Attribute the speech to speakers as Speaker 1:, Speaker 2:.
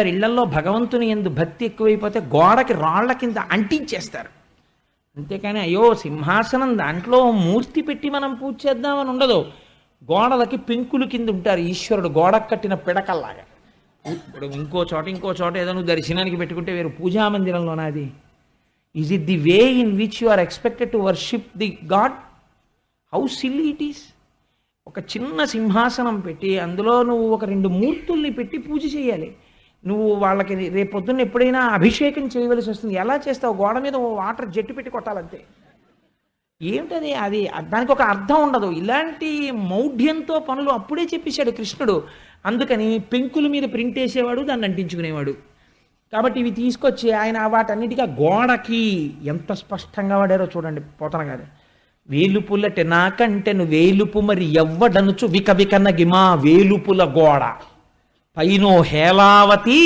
Speaker 1: ఇళ్లలో భగవంతుని యందు భక్తి ఎక్కువైపోతే గోడకి రాళ్ల కింద అంటించేస్తారు. అంతేకాని అయ్యో సింహాసనం దాంట్లో మూర్తి పెట్టి మనం పూజ చేద్దామని ఉండదు. గోడలకి పెంకులు కింద ఉంటారు ఈశ్వరుడు, గోడకు కట్టిన పిడకల్లాగా. ఇప్పుడు ఇంకో చోట ఏదో నువ్వు దర్శనానికి పెట్టుకుంటే వేరు, పూజా మందిరంలోనా అది? Is it the way in which you are expected to worship the god? How silly it is. ఒక చిన్న సింహాసనం పెట్టి అందులో నువ్వు ఒక 2 మూర్తుల్ని పెట్టి పూజ చేయాలి. నువ్వు వాళ్ళకి రేపొద్దున్న ఎప్పుడైనా అభిషేకం చేయవలసి వస్తుంది, ఎలా చేస్తావు? గోడ మీద వాటర్ జట్టు పెట్టి కొట్టాలంతే. ఏమిటది? అది దానికి ఒక అర్థం ఉండదు. ఇలాంటి మౌఢ్యంతో పనులు అప్పుడే చెప్పేశాడు కృష్ణుడు. అందుకని పెంకుల మీద ప్రింట్ వేసేవాడు, దాన్ని అంటించుకునేవాడు. కాబట్టి ఇవి తీసుకొచ్చి ఆయన వాటన్నిటిగా గోడకి ఎంత స్పష్టంగా వాడారో చూడండి. పోతన గారు వేలుపులటె నాకంటెను వేలుపు మరి ఎవ్వడనుచు వికవికన గిమా వేలుపుల గోడ పైనో హేలావతి